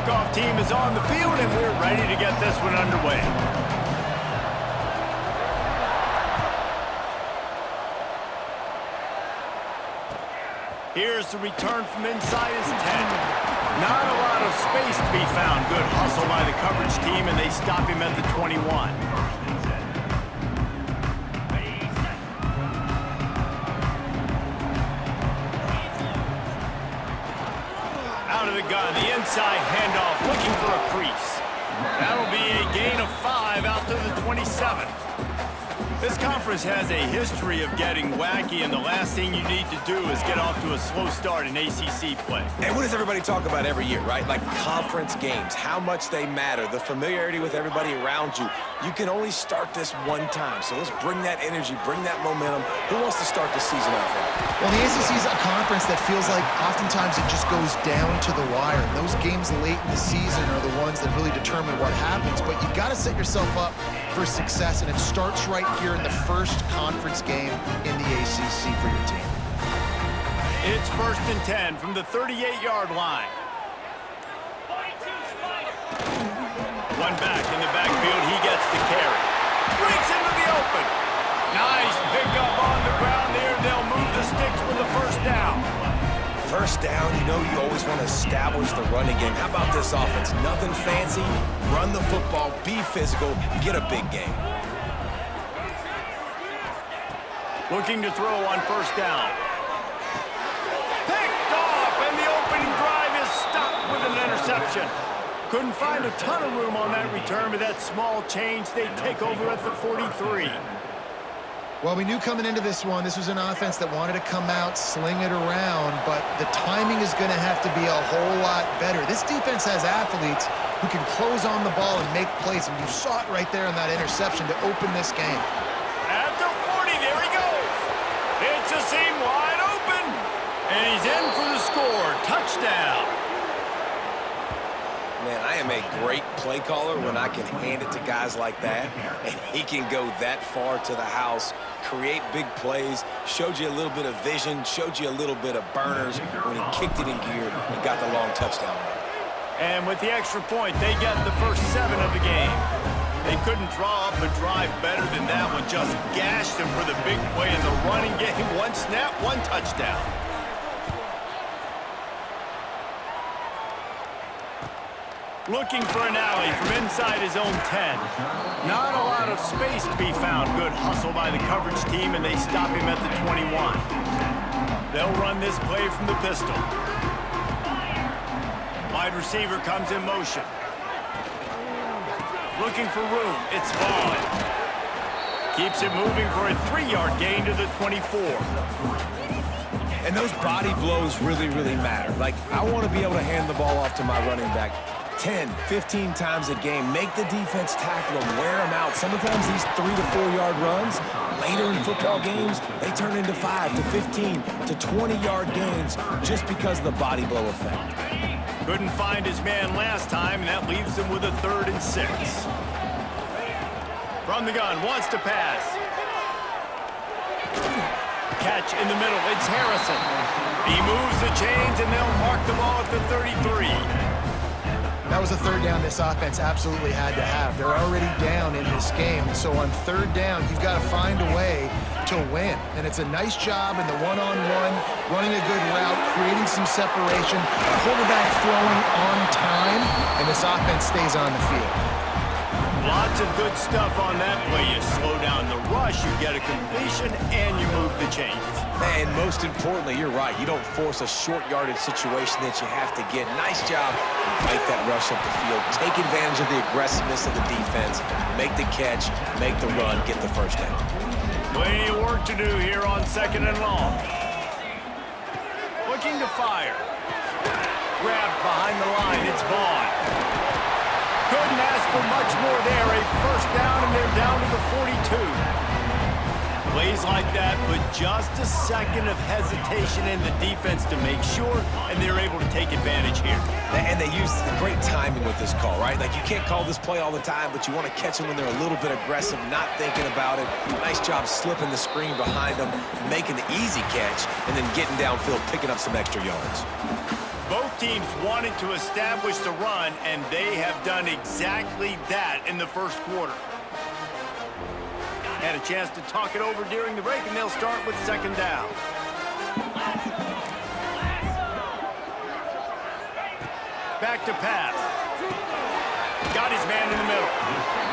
kickoff team is on the field, and we're ready to get this one underway. Here's the return from inside his 10. Not a lot of space to be found. Good hustle by the coverage team, and they stop him at the 21. Out of the gun, the inside handoff, looking for a crease. That'll be a gain of 5 out to the 27. This conference has a history of getting wacky, and the last thing you need to do is get off to a slow start in ACC play. And what does everybody talk about every year, right? Like conference games, how much they matter, the familiarity with everybody around you. You can only start this one time, so let's bring that energy, bring that momentum. Who wants to start the season off right? Well, the ACC is a conference that feels like oftentimes it just goes down to the wire. And those games late in the season are the ones that really determine what happens. But you got to set yourself up for success, and it starts right here in the first conference game in the ACC for your team. It's 1st and 10 from the 38-yard line. One back in the backfield, he gets the carry. Breaks into the open. Nice pickup on the ground there. They'll move the sticks with the first down. First down, you know you always want to establish the running game. How about this offense? Nothing fancy. Run the football, be physical, get a big game. Looking to throw on first down. Picked off, and the opening drive is stopped with an interception. Couldn't find a ton of room on that return, but that small change, they take over at the 43. Well, we knew coming into this one, this was an offense that wanted to come out, sling it around, but the timing is going to have to be a whole lot better. This defense has athletes who can close on the ball and make plays, and you saw it right there in that interception to open this game. At the 40, there he goes. It's a seam wide open, and he's in for the score. Touchdown. Man, I am a great play caller when I can hand it to guys like that, and he can go that far to the house, create big plays, showed you a little bit of vision, showed you a little bit of burners when he kicked it in gear and got the long touchdown run. And with the extra point, they get the first 7 of the game. They couldn't draw up a drive better than that one, just gashed him for the big play in the running game. One snap, one touchdown. Looking for an alley from inside his own 10. Not a lot of space to be found. Good hustle by the coverage team, and they stop him at the 21. They'll run this play from the pistol. Wide receiver comes in motion. Looking for room. It's Vaughn. Keeps it moving for a 3-yard gain to the 24. And those body blows really, really matter. Like, I want to be able to hand the ball off to my running back 10, 15 times a game. Make the defense tackle them, wear them out. Sometimes these 3 to 4 yard runs, later in football games, they turn into 5 to 15 to 20-yard gains just because of the body blow effect. Couldn't find his man last time, and that leaves him with a 3rd and 6. From the gun, wants to pass. Catch in the middle, it's Harrison. He moves the chains, and they'll mark the ball at the 33. That was a 3rd down this offense absolutely had to have. They're already down in this game, and so on 3rd down, you've got to find a way to win. And it's a nice job in the one-on-one, running a good route, creating some separation, quarterback throwing on time, and this offense stays on the field. Lots of good stuff on that play. You slow down the rush, you get a completion, and you move the chains. And most importantly, you're right. You don't force a short yardage situation that you have to get. Nice job. Fight that rush up the field. Take advantage of the aggressiveness of the defense. Make the catch, make the run, get the first down. Plenty of work to do here on 2nd and long. Looking to fire. Grabbed behind the line, it's Vaughn. Couldn't ask for much more there. A first down, and they're down to the 42. Plays like that, but just a second of hesitation in the defense to make sure, and they're able to take advantage here. And they use the great timing with this call, right? Like, you can't call this play all the time, but you want to catch them when they're a little bit aggressive, not thinking about it. Nice job slipping the screen behind them, making the easy catch, and then getting downfield, picking up some extra yards. Both teams wanted to establish the run, and they have done exactly that in the first quarter. Had a chance to talk it over during the break, and they'll start with second down. Back to pass. Got his man in the middle.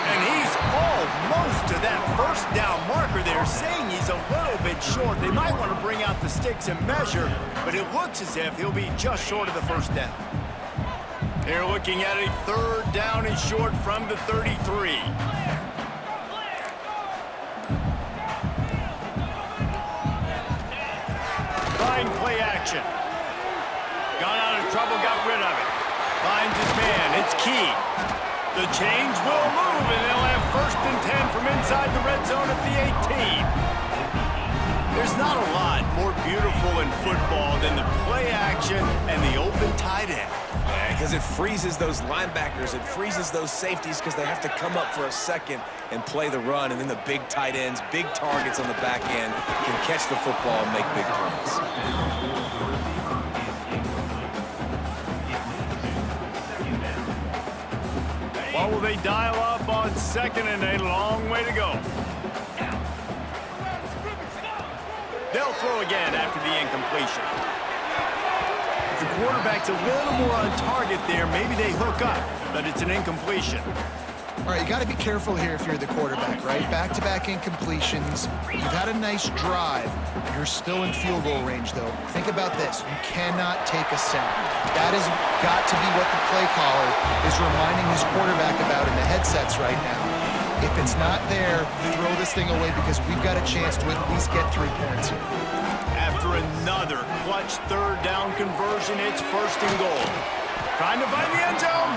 And he's almost to that first down marker there, saying he's a little bit short. They might want to bring out the sticks and measure, but it looks as if he'll be just short of the first down. They're looking at a third down and short from the 33. Fine play action. Got out of trouble, got rid of it. Finds his man. It's Key. The chains will move, and they'll have first and 10 from inside the red zone at the 18. There's not a lot more beautiful in football than the play action and the open tight end. Yeah, because it freezes those linebackers. It freezes those safeties because they have to come up for a second and play the run. And then the big tight ends, big targets on the back end can catch the football and make big plays. What will they dial up on second and a long way to go? They'll throw again after the incompletion. If the quarterback's a little more on target there, maybe they hook up, but it's an incompletion. All right, you got to be careful here if you're the quarterback, right? Back-to-back incompletions. You've had a nice drive. You're still in field goal range, though. Think about this. You cannot take a sack. That has got to be what the play caller is reminding his quarterback about in the headsets right now. If it's not there, throw this thing away because we've got a chance to at least get 3 points here. After another clutch third down conversion, it's first and goal. Trying to find the end zone.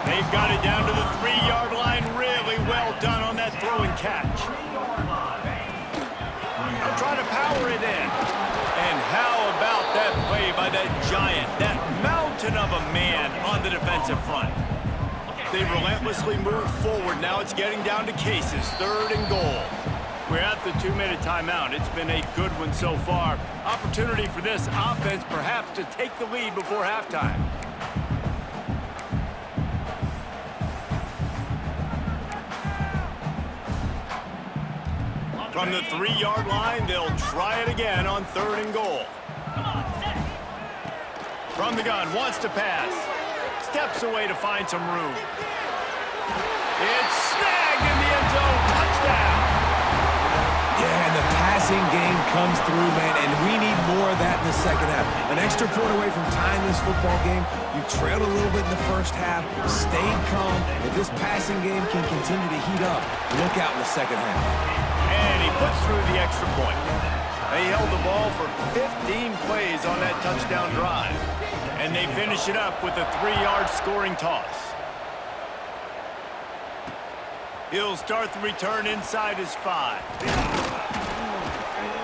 They've got it down to the 3-yard line. Really well done on that throw and catch. They'll try to power it in. And how about that play by that giant, that mountain of a man on the defensive front? They've relentlessly moved forward. Now it's getting down to cases. Third and goal. We're at the 2-minute timeout. It's been a good one so far. Opportunity for this offense perhaps to take the lead before halftime. From the 3-yard line, they'll try it again on third and goal. From the gun, wants to pass. Steps away to find some room. It's snagged in the end zone. Touchdown. Yeah, and the passing game comes through, man, and we need more of that in the second half. An extra point away from tying this football game. You trailed a little bit in the first half, stayed calm. If this passing game can continue to heat up, look out in the second half. And he puts through the extra point. They held the ball for 15 plays on that touchdown drive. And they finish it up with a 3-yard scoring toss. He'll start the return inside his 5.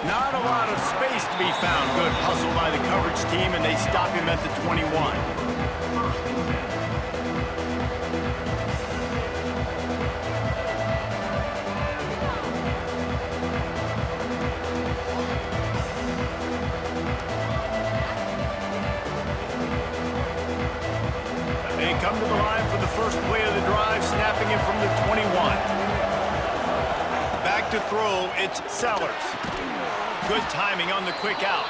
Not a lot of space to be found. Good hustle by the coverage team, and they stop him at the 21. They come to the line for the first play of the drive, snapping it from the 21. Back to throw, it's Sellers. Good timing on the quick out.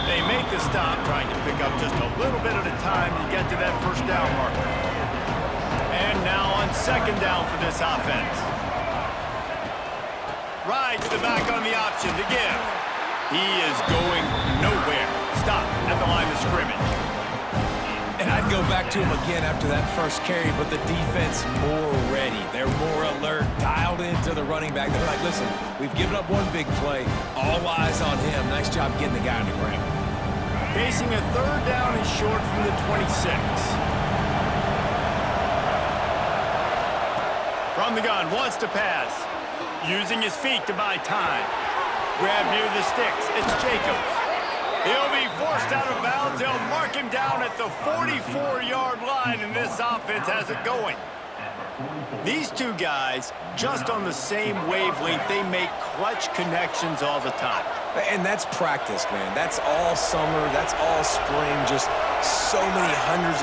They make the stop, trying to pick up just a little bit at a time to get to that first down marker. And now on second down for this offense. Rides the back on the option to give. He is going nowhere. Stop at the line of scrimmage. And I'd go back to him again after that first carry, but the defense more ready. They're more alert, dialed into the running back. They're like, listen, we've given up one big play. All eyes on him. Nice job getting the guy on the ground. Facing a third down and short from the 26. From the gun, wants to pass. Using his feet to buy time. Grab near the sticks. It's Jacobs. He'll be forced out of bounds. They'll mark him down at the 44-yard line, and this offense has it going. These two guys, just on the same wavelength, they make clutch connections all the time. And that's practice, man. That's all summer. That's all spring. Just so many hundreds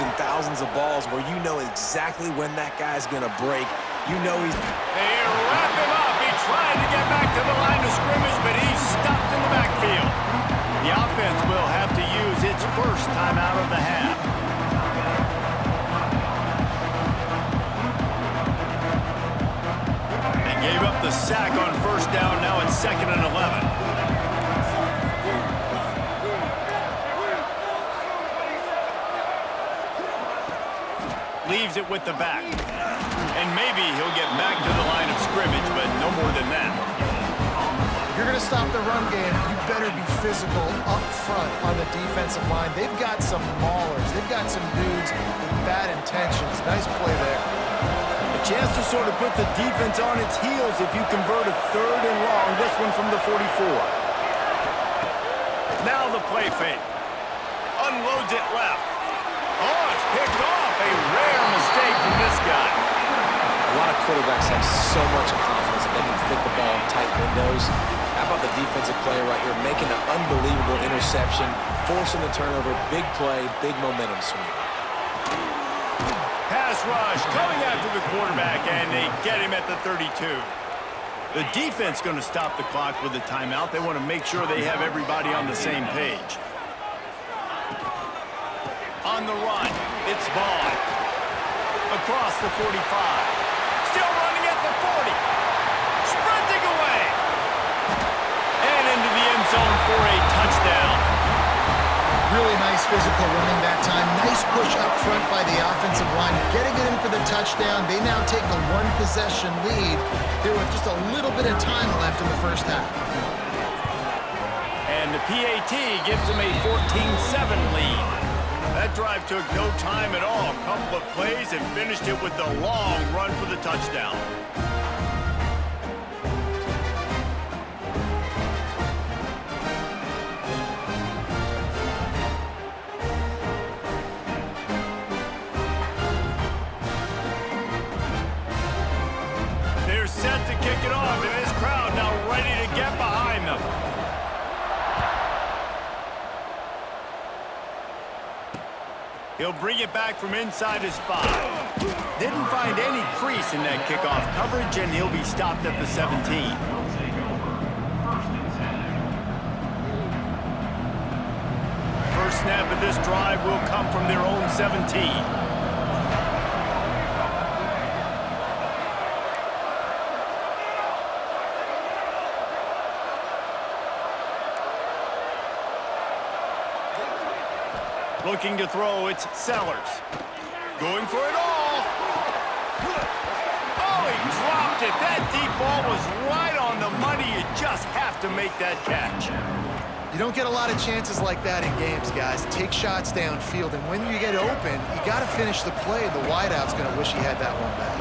and thousands of balls where you know exactly when that guy's going to break. You know he's... They wrap him up. He tried to get back to the line of scrimmage, but he's stopped in the backfield. The offense will have to use its first timeout of the half. They gave up the sack on first down. Now it's 2nd and 11. Leaves it with the back. And maybe he'll get back to the line of scrimmage, but no more than that. If you're going to stop the run game, you better be physical up front on the defensive line. They've got some maulers. They've got some dudes with bad intentions. Nice play there. A chance to sort of put the defense on its heels if you convert a 3rd and long. This one from the 44. Now the play fake. Unloads it left. Oh, it's picked off. A rare mistake from this guy. A lot of quarterbacks have so much confidence that they can fit the ball in tight windows. How about the defensive player right here making an unbelievable interception, forcing the turnover, big play, big momentum swing. Pass rush coming after the quarterback, and they get him at the 32. The defense going to stop the clock with a timeout. They want to make sure they have everybody on the same page. On the run, it's Vaughn. Across the 45. Still running at the 40. Sprinting away. And into the end zone for a touchdown. Really nice physical running that time. Nice push up front by the offensive line. Getting it in for the touchdown. They now take a 1-possession lead here with just a little bit of time left in the first half. And the PAT gives them a 14-7 lead. That drive took no time at all. A couple of plays and finished it with a long run for the touchdown. They're set to kick it off, and this crowd now ready to get behind them. He'll bring it back from inside his 5. Didn't find any crease in that kickoff coverage, and he'll be stopped at the 17. First snap of this drive will come from their own 17. Looking to throw, it's Sellers. Going for it all. Oh, he dropped it. That deep ball was right on the money. You just have to make that catch. You don't get a lot of chances like that in games, guys. Take shots downfield, and when you get open, you got to finish the play. The wideout's going to wish he had that one back.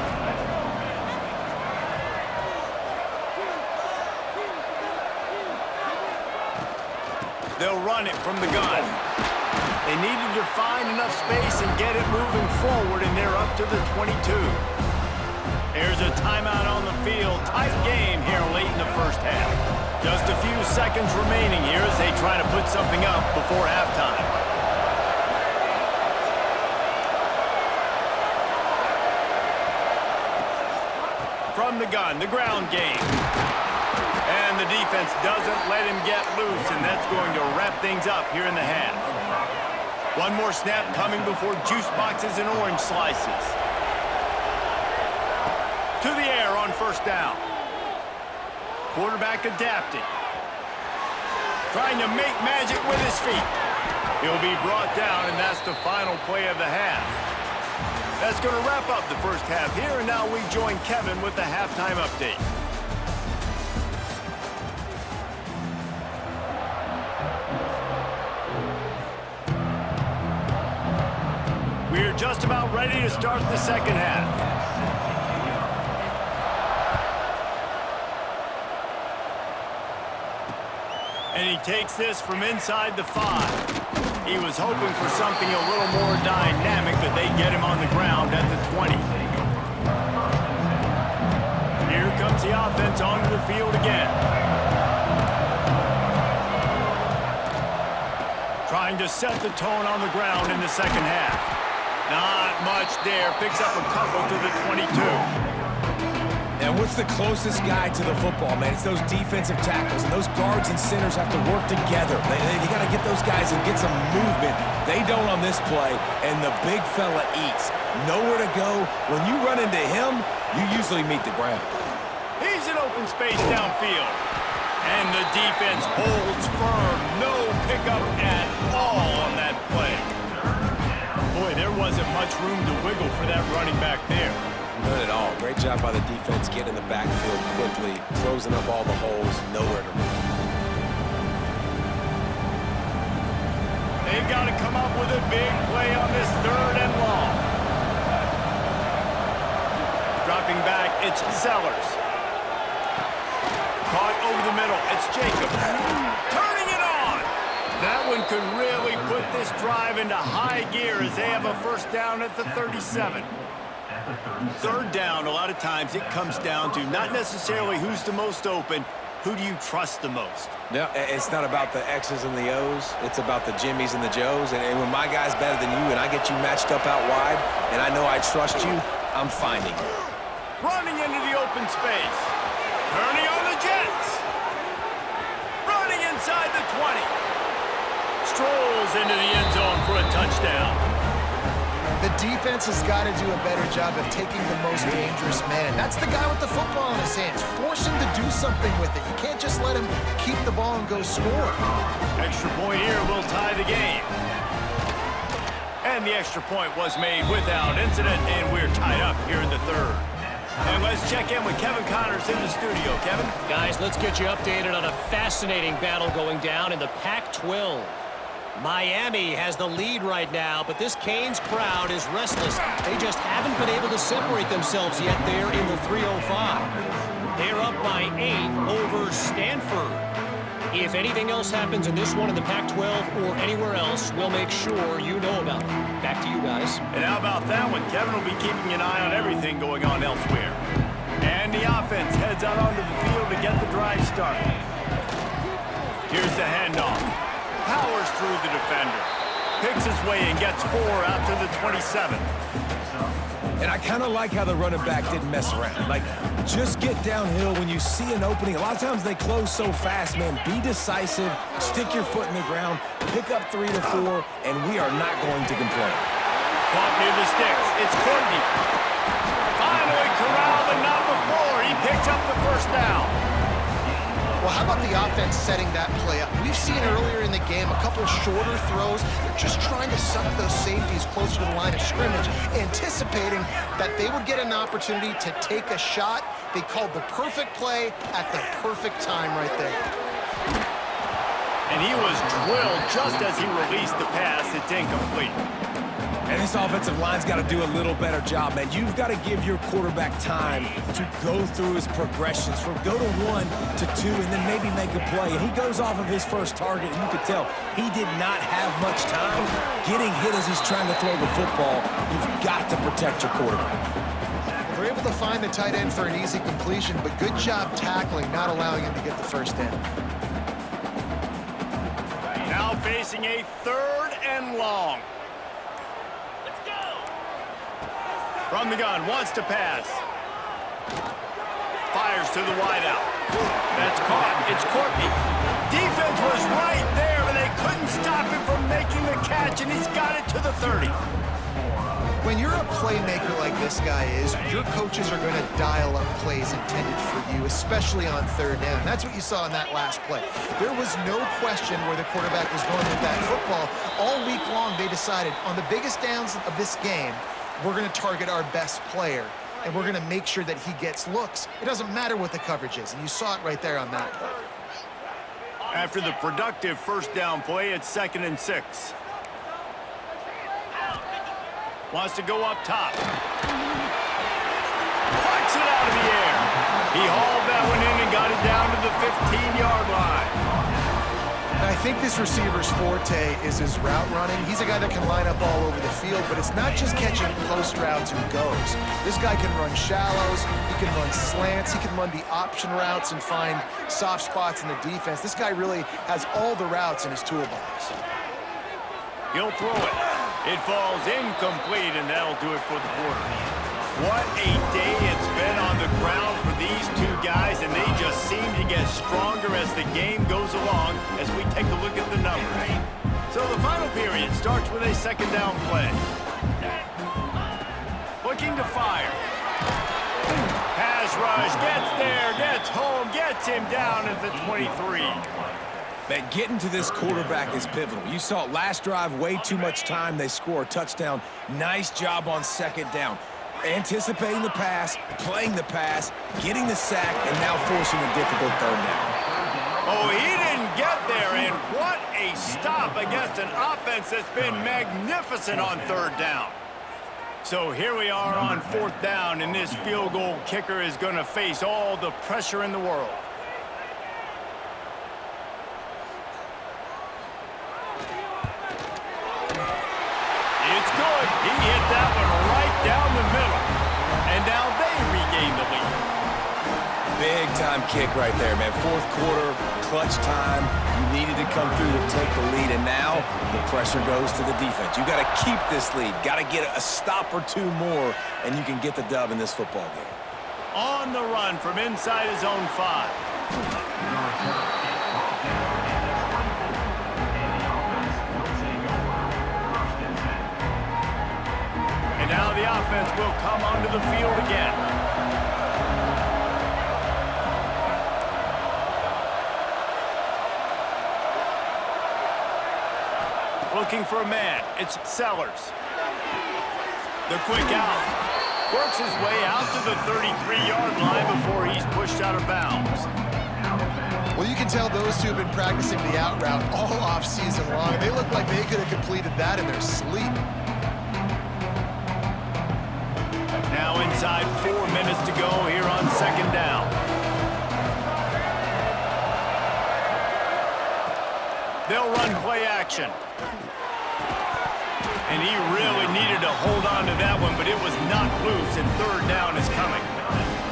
They'll run it from the gun. They needed to find enough space and get it moving forward, and they're up to the 22. There's a timeout on the field. Tight game here late in the first half. Just a few seconds remaining here as they try to put something up before halftime. From the gun, the ground game. And the defense doesn't let him get loose, and that's going to wrap things up here in the half. One more snap coming before juice boxes and orange slices. To the air on first down. Quarterback adapting. Trying to make magic with his feet. He'll be brought down, and that's the final play of the half. That's going to wrap up the first half here, and now we join Kevin with the halftime update. We're just about ready to start the second half. And he takes this from inside the 5. He was hoping for something a little more dynamic, but they get him on the ground at the 20. gets the offense onto the field again. Trying to set the tone on the ground in the second half. Not much there. Picks up a couple to the 22. And what's the closest guy to the football, man? It's those defensive tackles, and those guards and centers have to work together. They got to get those guys and get some movement. They don't on this play, and the big fella eats. Nowhere to go. When you run into him, you usually meet the ground. He's in open space downfield. And the defense holds firm. No pickup at all on that play. Boy, there wasn't much room to wiggle for that running back there. None at all. Great job by the defense getting in the backfield quickly, closing up all the holes, nowhere to run. They've got to come up with a big play on this 3rd and long. Dropping back, it's Sellers. Caught over the middle, it's Jacobs. Turning it on! That one could really put this drive into high gear as they have a first down at the 37. 3rd down, a lot of times it comes down to not necessarily who's the most open, who do you trust the most? No, it's not about the X's and the O's. It's about the Jimmies and the Joes. And when my guy's better than you and I get you matched up out wide and I know I trust you, I'm finding you. Running into the open space. Turning on the Jets. Running inside the 20. Strolls into the end zone for a touchdown. The defense has got to do a better job of taking the most dangerous man. That's the guy with the football in his hands. Force him to do something with it. You can't just let him keep the ball and go score. Extra point here will tie the game. And the extra point was made without incident, and we're tied up here in the 3rd. And let's check in with Kevin Connors in the studio. Kevin? Guys, let's get you updated on a fascinating battle going down in the Pac-12. Miami has the lead right now, but this Canes crowd is restless. They just haven't been able to separate themselves yet there in the 305. They're up by 8 over Stanford. If anything else happens in this one in the Pac-12 or anywhere else, we'll make sure you know about it. Back to you guys. And how about that one? Kevin will be keeping an eye on everything going on elsewhere. And the offense heads out onto the field to get the drive started. Here's the handoff. Powers through the defender. Picks his way and gets 4 out to the 27. And I kind of like how the running back didn't mess around. Like, just get downhill when you see an opening. A lot of times they close so fast, man. Be decisive, stick your foot in the ground, pick up 3 to 4, and we are not going to complain. Caught near the sticks. It's Courtney. Finally corralled, but not before. He picks up the first down. Well, how about the offense setting that play up? We've seen earlier in the game a couple shorter throws. They're just trying to suck those safeties closer to the line of scrimmage, anticipating that they would get an opportunity to take a shot. They called the perfect play at the perfect time right there. And he was drilled just as he released the pass. It's incomplete. And this offensive line's got to do a little better job, man. You've got to give your quarterback time to go through his progressions from go to 1 to 2 and then maybe make a play. And he goes off of his first target, and you could tell he did not have much time getting hit as he's trying to throw the football. You've got to protect your quarterback. They're able to find the tight end for an easy completion, but good job tackling, not allowing him to get the first down. Now facing a 3rd and long. From the gun, wants to pass. Fires to the wideout. That's caught. It's Courtney. Defense was right there, but they couldn't stop him from making the catch, and he's got it to the 30. When you're a playmaker like this guy is, your coaches are going to dial up plays intended for you, especially on 3rd down. That's what you saw in that last play. There was no question where the quarterback was going with that football. All week long, they decided on the biggest downs of this game, we're going to target our best player, and we're going to make sure that he gets looks. It doesn't matter what the coverage is, and you saw it right there on that play. After the productive first down play, it's 2nd and 6. Wants to go up top. Flicks it out of the air. He hauled that one in and got it down to the 15-yard line. I think this receiver's forte is his route running. He's a guy that can line up all over the field, but it's not just catching post routes and goes. This guy can run shallows, he can run slants, he can run the option routes and find soft spots in the defense. This guy really has all the routes in his toolbox. He'll throw it. It falls incomplete, and that'll do it for the quarter. What a day it's been on the ground for these two guys, and they just seem to get stronger as the game goes along as we take a look at the numbers. So the final period starts with a second down play. Looking to fire. Pass rush, gets there, gets home, gets him down at the 23. Man, getting to this quarterback is pivotal. You saw it last drive, way too much time. They score a touchdown. Nice job on second down. Anticipating the pass, playing the pass, getting the sack, and now forcing a difficult third down. Oh, he didn't get there, and what a stop against an offense that's been magnificent on third down. So here we are on fourth down, and this field goal kicker is going to face all the pressure in the world. It's good. He hit that one right down the middle. And now they regain the lead. Big-time kick right there, man. Fourth quarter, clutch time. You needed to come through to take the lead, and now the pressure goes to the defense. You got to keep this lead. Got to get a stop or two more, and you can get the dub in this football game. On the run from inside his own 5. And now the offense will come onto the field again. Looking for a man. It's Sellers. The quick out. Works his way out to the 33-yard line before he's pushed out of bounds. Well, you can tell those two have been practicing the out route all off season long. They look like they could have completed that in their sleep. Now inside 4 minutes to go here on second down. They'll run play action. And he really needed to hold on to that one, but it was not loose, and third down is coming.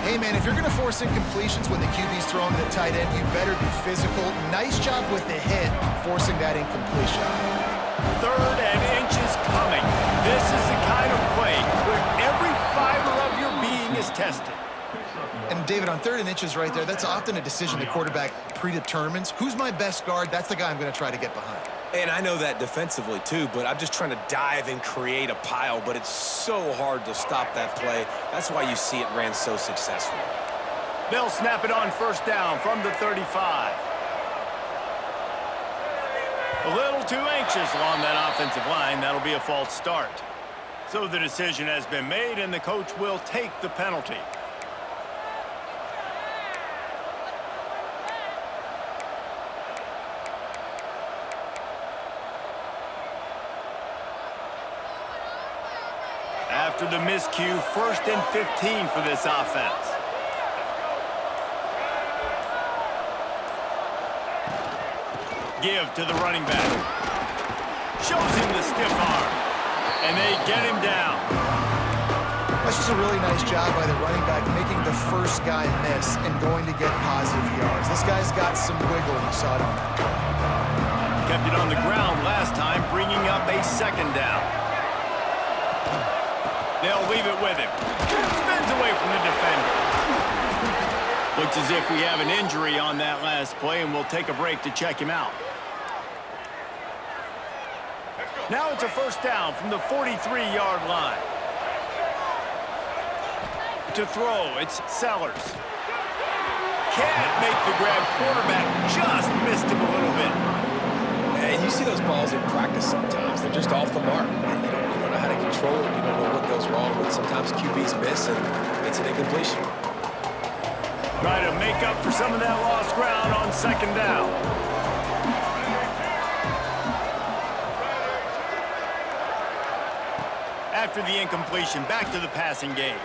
Hey, man, if you're going to force incompletions when the QB's throwing to the tight end, you better be physical. Nice job with the hit, forcing that incompletion. Third and inches coming. This is the kind of play where every fiber of your being is tested. And, David, on third and inches right there, that's often a decision the quarterback predetermines. Who's my best guard? That's the guy I'm going to try to get behind. And I know that defensively, too, but I'm just trying to dive and create a pile, but it's so hard to stop that play. That's why you see it ran so successfully. They'll snap it on first down from the 35. A little too anxious along that offensive line. That'll be a false start. So the decision has been made, and the coach will take the penalty. After the miscue, 1st and 15 for this offense. Give to the running back. Shows him the stiff arm. And they get him down. That's just a really nice job by the running back, making the first guy miss and going to get positive yards. This guy's got some wiggle. You saw it on that play. Kept it on the ground last time, bringing up a second down. They'll leave it with him. Spins away from the defender. Looks as if we have an injury on that last play, and we'll take a break to check him out. Now it's a first down from the 43-yard line. To throw, it's Sellers. Can't make the grab. Quarterback just missed him a little bit. And you see those balls in practice sometimes. They're just off the mark. You don't know how to control it. You don't know what goes wrong, but sometimes QBs miss, and it's an incompletion. Try to make up for some of that lost ground on second down. After the incompletion, back to the passing game.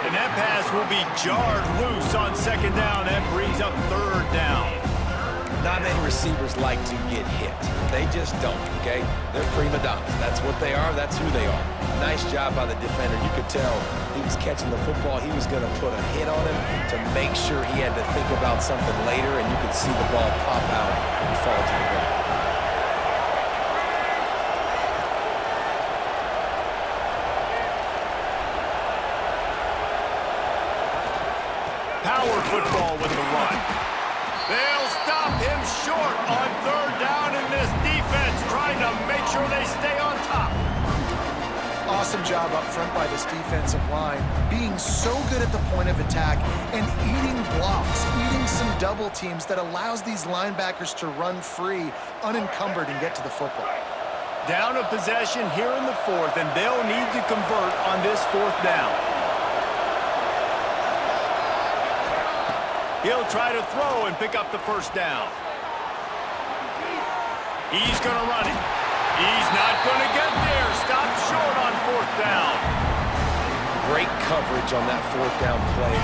And that pass will be jarred loose on second down. That brings up third down. Not many receivers like to get hit. They just don't, okay? They're prima donnas. That's what they are. That's who they are. Nice job by the defender. You could tell he was catching the football. He was going to put a hit on him to make sure he had to think about something later, and you could see the ball pop out and fall to the ground. Power football with the run. They'll stop him short on third down, in this defense trying to make sure they stay on top. Awesome job up front by this defensive line, being so good at the point of attack and eating blocks, eating some double teams that allows these linebackers to run free, unencumbered, and get to the football. Down a possession here in the fourth, and they'll need to convert on this fourth down. He'll try to throw and pick up the first down. He's going to run it. He's not going to get there. Stopped short on fourth down. Great coverage on that fourth down play.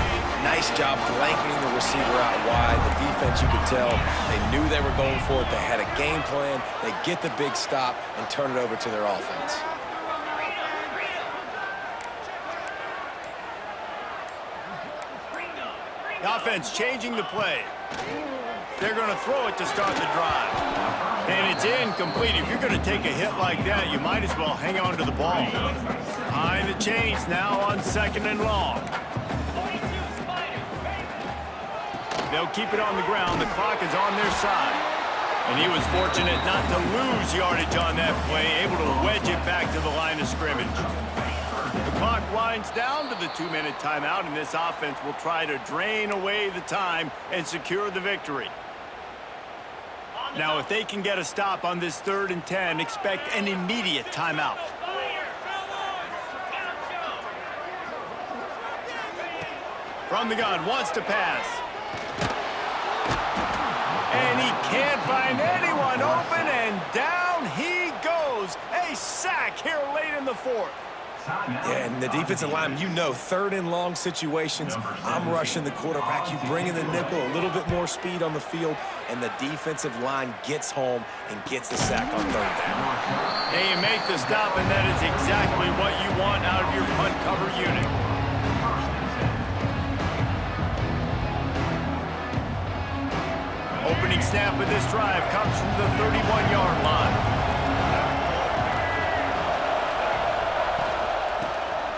Nice job blanketing the receiver out wide. The defense, you could tell, they knew they were going for it. They had a game plan. They get the big stop and turn it over to their offense. The offense changing the play. They're going to throw it to start the drive. And it's incomplete. If you're going to take a hit like that, you might as well hang on to the ball. Behind the chains now on second and long. They'll keep it on the ground. The clock is on their side. And he was fortunate not to lose yardage on that play, able to wedge it back to the line of scrimmage. The clock winds down to the 2-minute timeout, and this offense will try to drain away the time and secure the victory. Now, if they can get a stop on this 3rd and 10, expect an immediate timeout. From the gun, wants to pass. And he can't find anyone open, and down he goes. A sack here late in the fourth. Yeah, and the defensive line, you know, 3rd and long situations, I'm rushing the quarterback. You bring in the nickel, a little bit more speed on the field, and the defensive line gets home and gets the sack on 3rd down. And you make the stop, and that is exactly what you want out of your punt cover unit. Opening snap of this drive comes from the 31-yard line.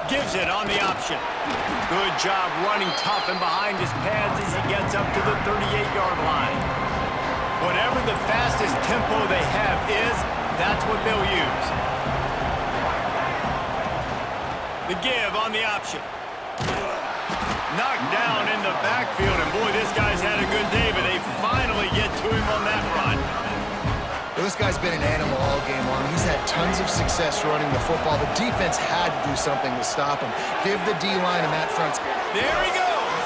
Gives it on the option. Good job running tough and behind his pads as he gets up to the 38-yard line. Whatever the fastest tempo they have is, that's what they'll use. The give on the option. Knocked down in the backfield, and boy, this guy's had a good day, but they finally get to him on that run. Well, this guy's been an animal all game long. He's had tons of success running the football. The defense had to do something to stop him. Give the D-line and that front. There he goes.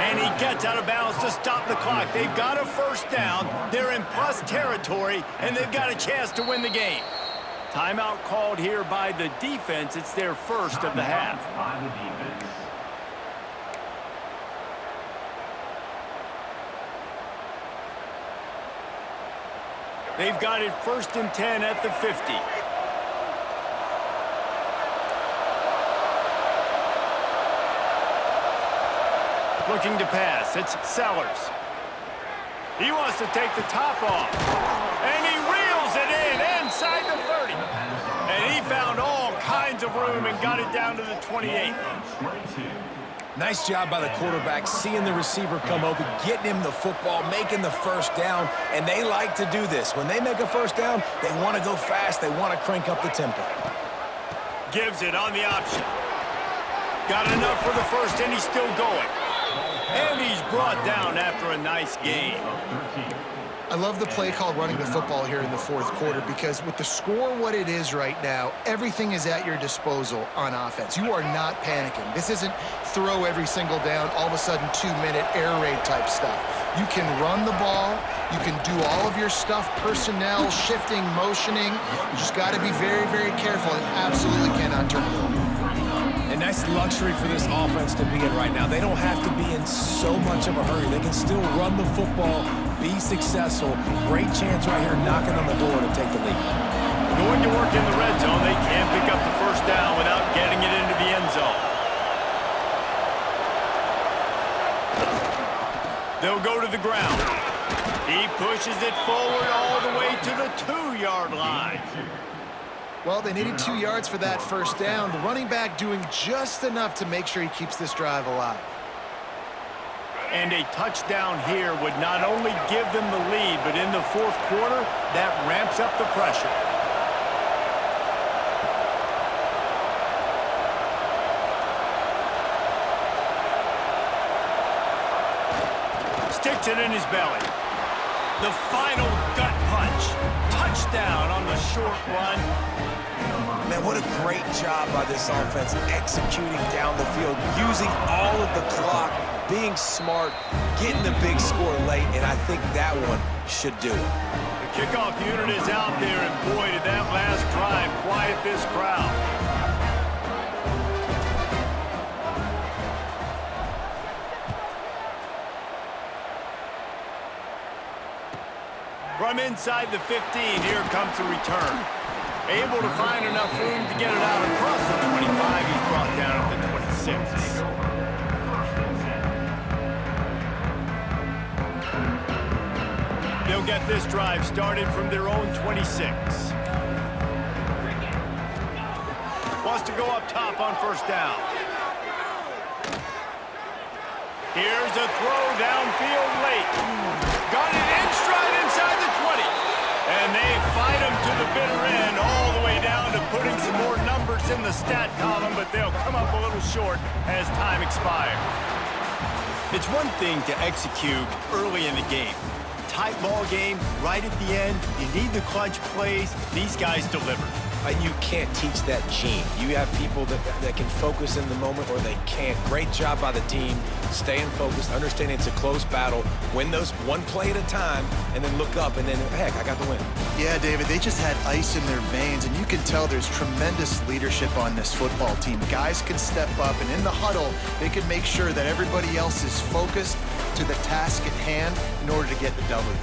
And he gets out of bounds to stop the clock. They've got a first down. They're in plus territory, and they've got a chance to win the game. Timeout called here by the defense. It's their first of the half. They've got it 1st and 10 at the 50. Looking to pass. It's Sellers. He wants to take the top off. And he reels it in inside the 30. And he found all kinds of room and got it down to the 28. Nice job by the quarterback, seeing the receiver come open, getting him the football, making the first down, and they like to do this. When they make a first down, they want to go fast. They want to crank up the tempo. Gives it on the option. Got enough for the first, and he's still going. And he's brought down after a nice game. I love the play called running the football here in the 4th quarter because with the score what it is right now, everything is at your disposal on offense. You are not panicking. This isn't throw every single down, all of a sudden 2-minute air raid type stuff. You can run the ball. You can do all of your stuff, personnel, shifting, motioning. You just got to be very, very careful and absolutely cannot turn it over. A nice luxury for this offense to be in right now. They don't have to be in so much of a hurry. They can still run the football, be successful. Great chance right here knocking on the door to take the lead. Going to work in the red zone. They can't pick up the first down without getting it into the end zone. They'll go to the ground. He pushes it forward all the way to the 2-yard line. Well, they needed 2 yards for that first down. The running back doing just enough to make sure he keeps this drive alive. And a touchdown here would not only give them the lead, but in the fourth quarter, that ramps up the pressure. Sticks it in his belly. The final gut punch. Touchdown on the short run. Man, what a great job by this offense executing down the field, using all of the clock, being smart, getting the big score late, and I think that one should do it. The kickoff unit is out there, and boy, did that last drive quiet this crowd. From inside the 15, here comes the return. Able to find enough room to get it out across the 25. He's brought down at the 26. They'll get this drive started from their own 26. Wants to go up top on first down. Here's a throw downfield late. Got it in stride inside the 20. And they fight him to the bitter end, all the way down to putting some more numbers in the stat column, but they'll come up a little short as time expires. It's one thing to execute early in the game. Tight ball game, right at the end, you need the clutch plays. These guys deliver. And you can't teach that gene. You have people that can focus in the moment or they can't. Great job by the team, staying focused, understanding it's a close battle, win those one play at a time, and then look up, and then, heck, I got the win. Yeah, David, they just had ice in their veins, and you can tell there's tremendous leadership on this football team. Guys can step up, and in the huddle, they can make sure that everybody else is focused to the task at hand in order to get the W.